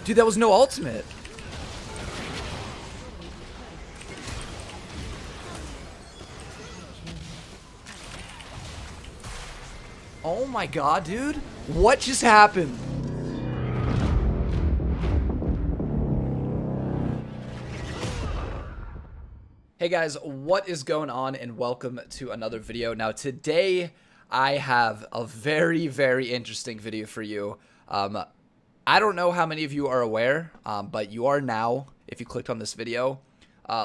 Dude, that was no ultimate. Oh my god, dude. What just happened? Hey guys, what is going on, and welcome to another video. Now today I have a very, very interesting video for you. I don't know how many of you are aware, but you are now, if you clicked on this video.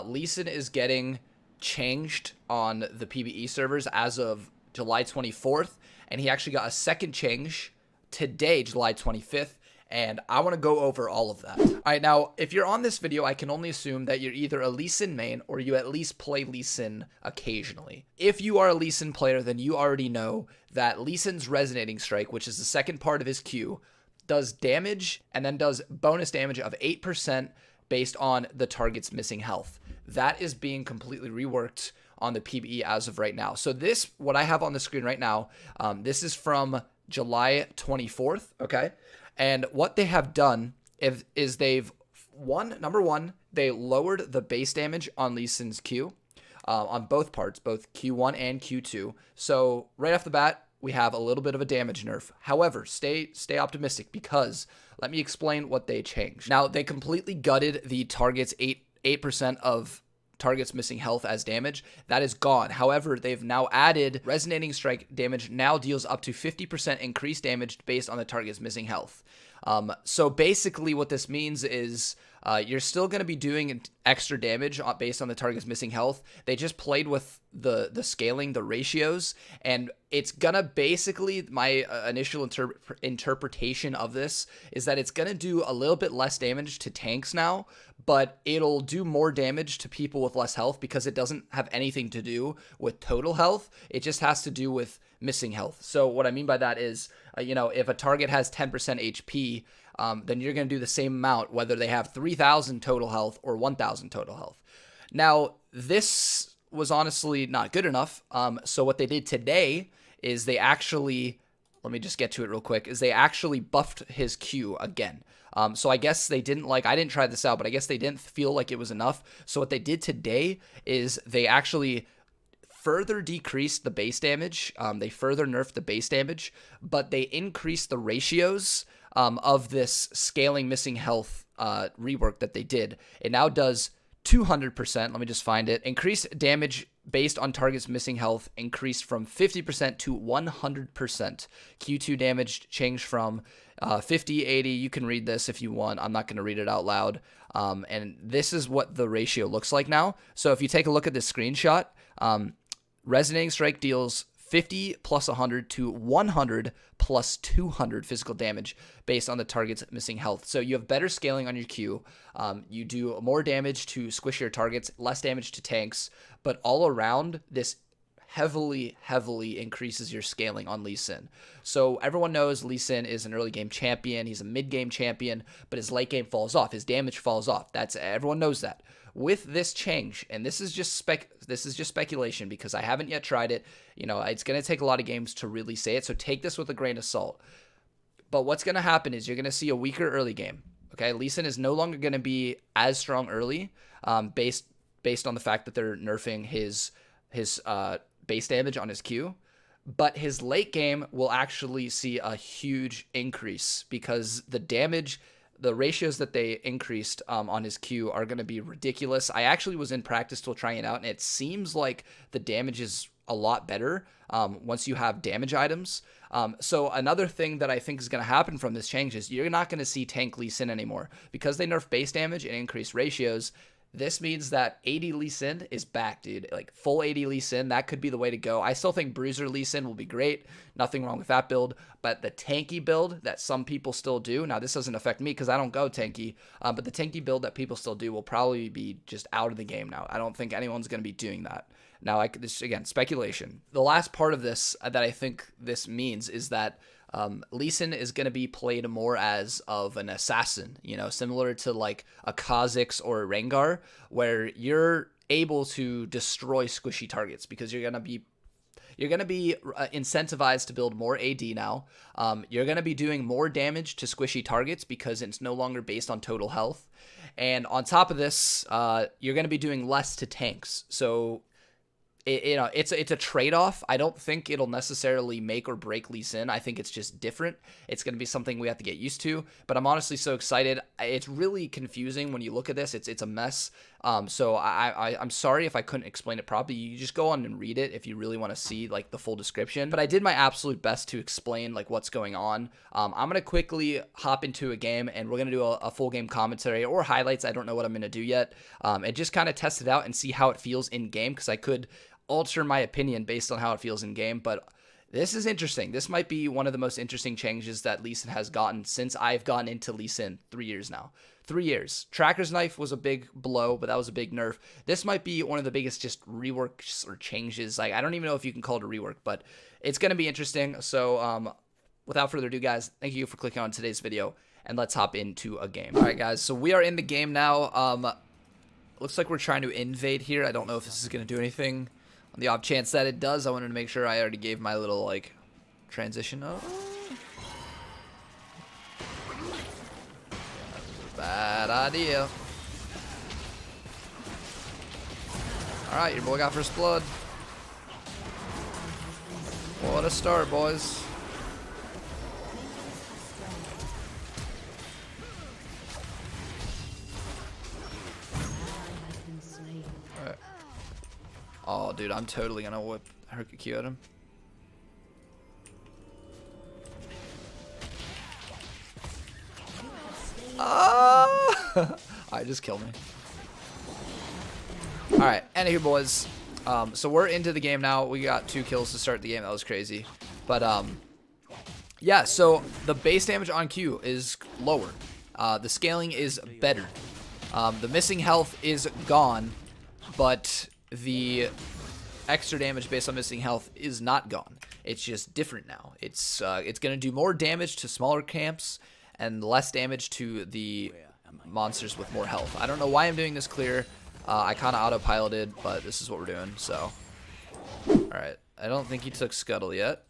Lee Sin is getting changed on the PvE servers as of July 24th, and he actually got a second change today, July 25th, and I want to go over all of that. All right, now, if you're on this video, I can only assume that you're either a Lee Sin main or you at least play Lee Sin occasionally. If you are a Lee Sin player, then you already know that Lee Sin's Resonating Strike, which is the second part of his Q, does damage and then does bonus damage of 8% based on the target's missing health. That is being completely reworked on the PvE as of right now. So this, what I have on the screen right now, this is from July 24th, okay? And what they have done is they've, number one, they lowered the base damage on Lee Sin's Q on both parts, both Q1 and Q2. So right off the bat, we have a little bit of a damage nerf. However, stay optimistic, because let me explain what they changed. Now, they completely gutted the target's 8% of target's missing health as damage. That is gone. However, they've now added Resonating Strike damage now deals up to 50% increased damage based on the target's missing health. So basically what this means is you're still going to be doing extra damage based on the target's missing health. They just played with the scaling, the ratios, and it's going to basically, my initial interpretation of this is that it's going to do a little bit less damage to tanks now, but it'll do more damage to people with less health because it doesn't have anything to do with total health. It just has to do with missing health. So what I mean by that is, if a target has 10% HP, then you're going to do the same amount, whether they have 3,000 total health or 1,000 total health. Now, this was honestly not good enough. So what they did today is they actually, let me just get to it real quick, is they actually buffed his Q again. So I guess they didn't I didn't try this out, but I guess they didn't feel like it was enough. So what they did today is they actually further decreased the base damage. They further nerfed the base damage, but they increased the ratios of this scaling missing health rework that they did. It now does 200%. Let me just find it. Increased damage based on target's missing health increased from 50% to 100%. Q2 damage changed from 50, 80. You can read this if you want. I'm not going to read it out loud. And this is what the ratio looks like now. So if you take a look at this screenshot, Resonating Strike deals 50 plus 100 to 100 plus 200 physical damage based on the target's missing health. So you have better scaling on your Q. You do more damage to squishier targets, less damage to tanks, but all around this heavily increases your scaling on Lee Sin. So everyone knows Lee Sin is an early game champion. He's a mid game champion, but his late game falls off. His damage falls off. Everyone knows that. With this change, and this is just speculation because I haven't yet tried it. It's going to take a lot of games to really say it, so take this with a grain of salt. But what's going to happen is you're going to see a weaker early game. Okay, Lee Sin is no longer going to be as strong early, based on the fact that they're nerfing his base damage on his Q. But his late game will actually see a huge increase because the ratios that they increased on his Q are going to be ridiculous. I actually was in practice still trying it out, and it seems like the damage is a lot better once you have damage items. So another thing that I think is going to happen from this change is you're not going to see tank Lee Sin anymore. Because they nerf base damage and increase ratios, this means that 80 Lee Sin is back, dude. Like full 80 Lee Sin, that could be the way to go. I still think Bruiser Lee Sin will be great. Nothing wrong with that build. But the tanky build that some people still do, now this doesn't affect me because I don't go tanky, but the tanky build that people still do will probably be just out of the game now. I don't think anyone's going to be doing that. Now, this again, speculation. The last part of this that I think this means is that Lee Sin is going to be played more as of an assassin, similar to like a Kha'Zix or a Rengar, where you're able to destroy squishy targets because you're going you're going to be incentivized to build more AD now. You're going to be doing more damage to squishy targets because it's no longer based on total health. And on top of this, you're going to be doing less to tanks. So it's a trade-off. I don't think it'll necessarily make or break Lee Sin. I think it's just different. It's going to be something we have to get used to. But I'm honestly so excited. It's really confusing when you look at this. It's a mess. So I'm sorry if I couldn't explain it properly. You just go on and read it if you really want to see like the full description. But I did my absolute best to explain like what's going on. I'm going to quickly hop into a game and we're going to do a full game commentary or highlights. I don't know what I'm going to do yet. And just kind of test it out and see how it feels in game, because I could alter my opinion based on how it feels in game. But this is interesting. This might be one of the most interesting changes that Lee Sin has gotten since I've gotten into Lee Sin 3 years now. 3 years. Tracker's Knife was a big blow, but that was a big nerf. This might be one of the biggest just reworks or changes. Like, I don't even know if you can call it a rework, but it's going to be interesting. So without further ado, guys, thank you for clicking on today's video, and let's hop into a game. All right, guys, so we are in the game now. Looks like we're trying to invade here. I don't know if this is going to do anything. On the off chance that it does, I wanted to make sure I already gave my little, like, transition. Oh. Bad idea. Alright, your boy got first blood. What a start, boys. Oh, dude, I'm totally gonna whip Hercule at him. Ah! Alright, just kill me. Alright, anywho, boys. So we're into the game now. We got 2 kills to start the game. That was crazy. But, yeah, so the base damage on Q is lower. The scaling is better. The missing health is gone, but the extra damage based on missing health is not gone. It's just different now. It's going to do more damage to smaller camps and less damage to the monsters with more health. I don't know why I'm doing this clear. I kind of autopiloted, but this is what we're doing. So, alright. I don't think he took Scuttle yet.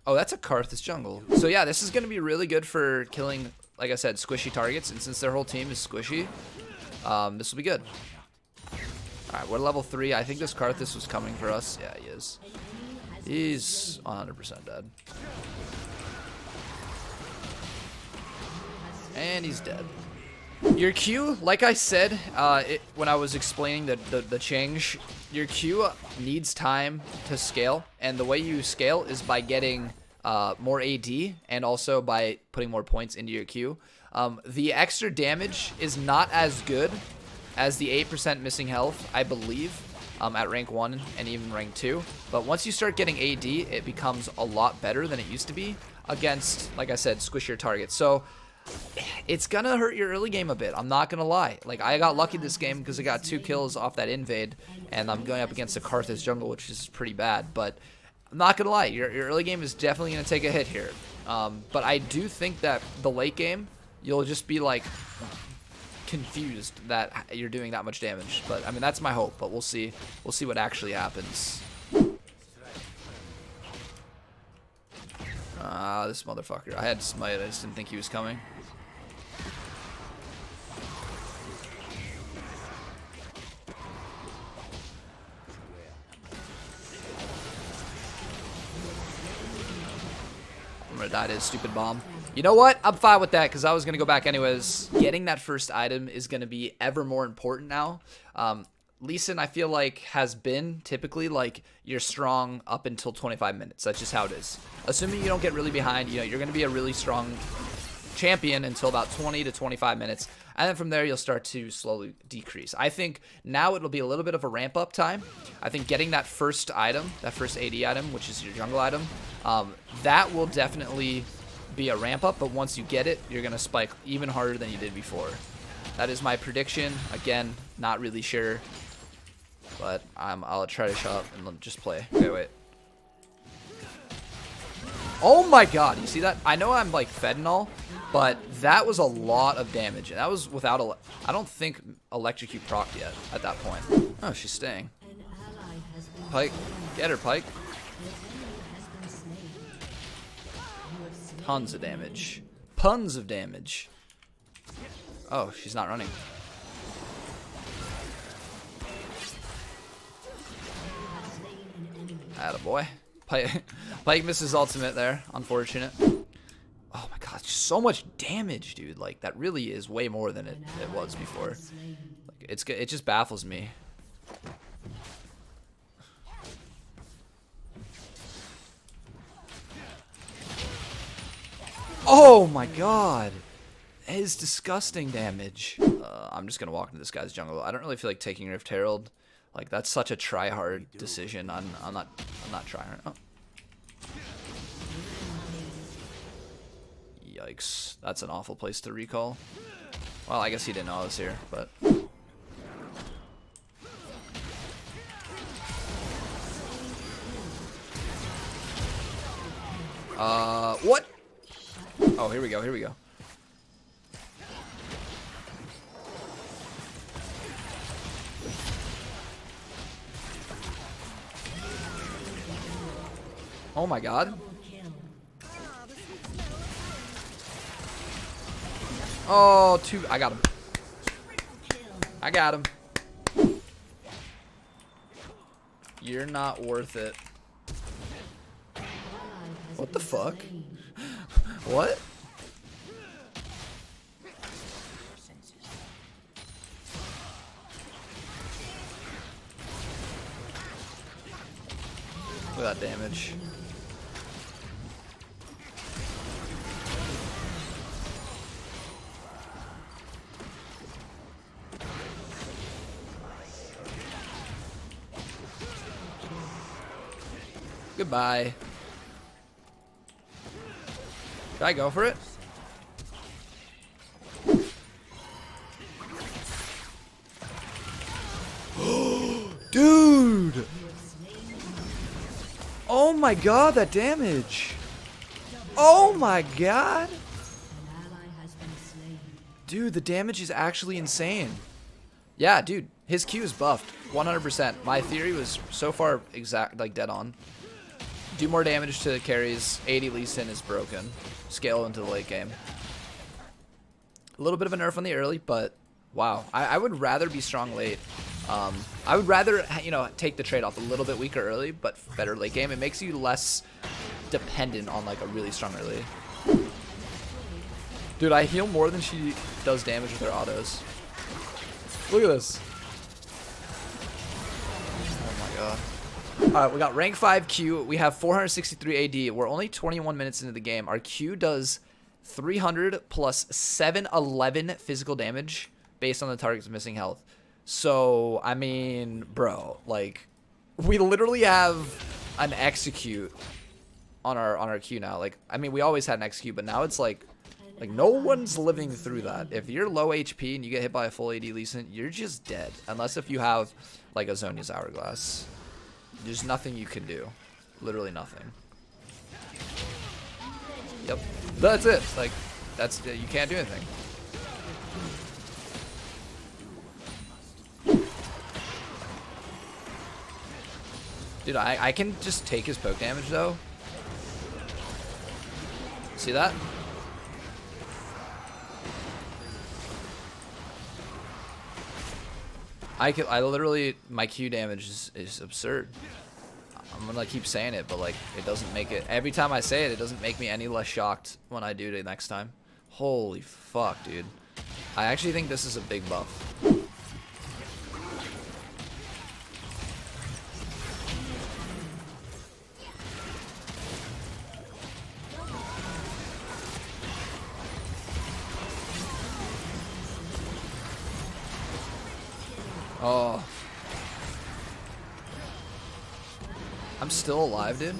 Oh, that's a Karthus jungle. So yeah, this is going to be really good for killing, like I said, squishy targets. And since their whole team is squishy, this will be good. Alright, we're level 3. I think this Karthus was coming for us. Yeah, he is. He's 100% dead. And he's dead. Your Q, like I said when I was explaining the change, your Q needs time to scale. And the way you scale is by getting more AD and also by putting more points into your Q. The extra damage is not as good as the 8% missing health, I believe, at rank 1 and even rank 2. But once you start getting AD, it becomes a lot better than it used to be against, like I said, squishier targets. So it's going to hurt your early game a bit. I'm not going to lie. Like, I got lucky this game because I got 2 kills off that invade, and I'm going up against a Karthus jungle, which is pretty bad. But I'm not going to lie. Your early game is definitely going to take a hit here. But I do think that the late game, you'll just be, like, confused that you're doing that much damage. But I mean, that's my hope, but we'll see what actually happens. This motherfucker, I had to smite. I just didn't think he was coming. I'm gonna die to his stupid bomb. You know what? I'm fine with that because I was going to go back anyways. Getting that first item is going to be ever more important now. Lee Sin, I feel like, has been typically like you're strong up until 25 minutes. That's just how it is. Assuming you don't get really behind, you know, you're going to be a really strong champion until about 20 to 25 minutes. And then from there, you'll start to slowly decrease. I think now it'll be a little bit of a ramp up time. I think getting that first item, that first AD item, which is your jungle item, that will definitely be a ramp up, but once you get it, you're gonna spike even harder than you did before. That is my prediction. Again, not really sure, but I'll try to shut up and just play. Okay, wait. Oh my god, you see that? I know I'm like fed and all, but that was a lot of damage, and that was without I don't think electrocute procced yet at that point. Oh, she's staying. Pyke, get her, Pyke. Tons of damage. Tons of damage. Oh, she's not running. Attaboy. Pike misses ultimate there. Unfortunate. Oh my god, so much damage, dude. Like, that really is way more than it was before. Like, it just baffles me. Oh my god. That is disgusting damage. I'm just gonna walk into this guy's jungle. I don't really feel like taking Rift Herald. Like, that's such a try-hard decision. I'm not trying. Oh. Yikes. That's an awful place to recall. Well, I guess he didn't know I was here, but... What? Oh, here we go, here we go. Oh my god. Oh, two. I got him. I got him. You're not worth it. What the fuck? What? Look at that damage. Goodbye. Should I go for it? Dude! Oh my god, that damage! Oh my god! Dude, the damage is actually insane. Yeah, dude, his Q is buffed 100%. My theory was so far like dead on. Do more damage to the carries. 80 Lee Sin is broken. Scale into the late game. A little bit of a nerf on the early, but wow. I would rather be strong late. I would rather, you know, take the trade-off a little bit weaker early, but better late game. It makes you less dependent on like a really strong early. Dude, I heal more than she does damage with her autos. Look at this. Oh my god. Alright, we got rank 5 Q. We have 463 AD. We're only 21 minutes into the game. Our Q does 300 plus 711 physical damage based on the target's missing health. So, I mean, bro, like, we literally have an execute on our Q now. Like, I mean, we always had an execute, but now it's like no one's living through that. If you're low HP and you get hit by a full AD Lee Sin, you're just dead. Unless if you have, like, a Zhonya's Hourglass. There's nothing you can do. Literally nothing. Yep. That's it. Like, that's, you can't do anything. Dude, I can just take his poke damage, though. See that? I literally, my Q damage is absurd. I'm gonna keep saying it, but like, it doesn't make it, every time I say it, it doesn't make me any less shocked when I do it next time. Holy fuck, dude. I actually think this is a big buff. Oh. I'm still alive, dude.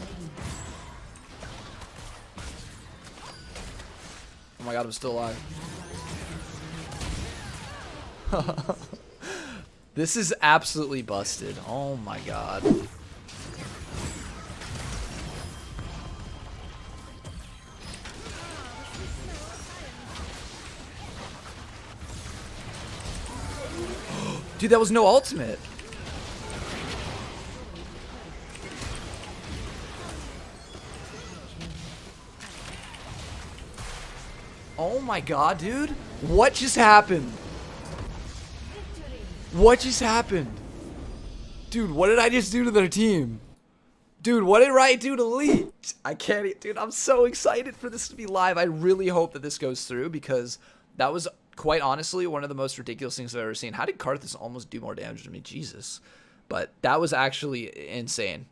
Oh my god, I'm still alive. This is absolutely busted. Oh my god. Dude, that was no ultimate. Oh my god, dude. What just happened? What just happened? Dude, what did I just do to their team? Dude, what did Riot do to Elite? I can't, dude, I'm so excited for this to be live. I really hope that this goes through because that was, quite honestly, one of the most ridiculous things I've ever seen. How did Karthus almost do more damage to me? Jesus. But that was actually insane.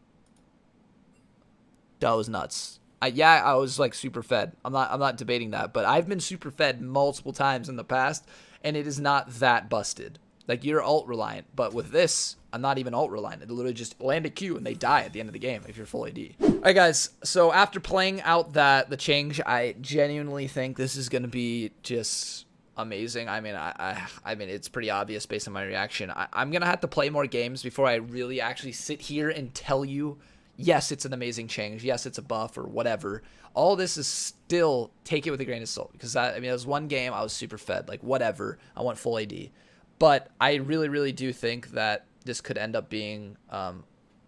That was nuts. Yeah, I was like super fed. I'm not debating that, but I've been super fed multiple times in the past, and it is not that busted. Like, you're ult reliant, but with this, I'm not even ult reliant. It literally just land a Q and they die at the end of the game if you're full AD. All right, guys. So after playing out the change, I genuinely think this is gonna be just amazing. I mean, I mean, it's pretty obvious based on my reaction. I'm gonna have to play more games before I really actually sit here and tell you, yes, it's an amazing change. Yes, it's a buff or whatever. All this is still, take it with a grain of salt because I mean, it was one game. I was super fed. Like, whatever. I went full AD. But I really, really do think that this could end up being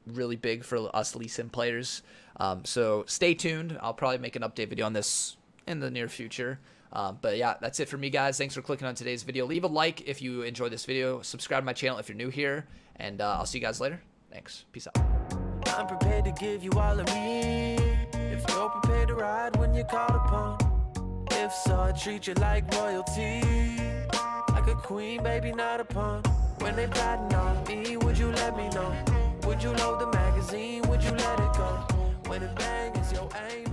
really big for us Lee Sin players. So stay tuned. I'll probably make an update video on this in the near future. But yeah, that's it for me, guys. Thanks for clicking on today's video. Leave a like if you enjoyed this video. Subscribe to my channel if you're new here. And I'll see you guys later. Thanks. Peace out. I'm prepared to give you all of me. If you're prepared to ride when you're called upon. If so, I treat you like royalty. Like a queen, baby, not a pawn. When they plotting on me, would you let me know? Would you load the magazine? Would you let it go? When it bang, is your aim?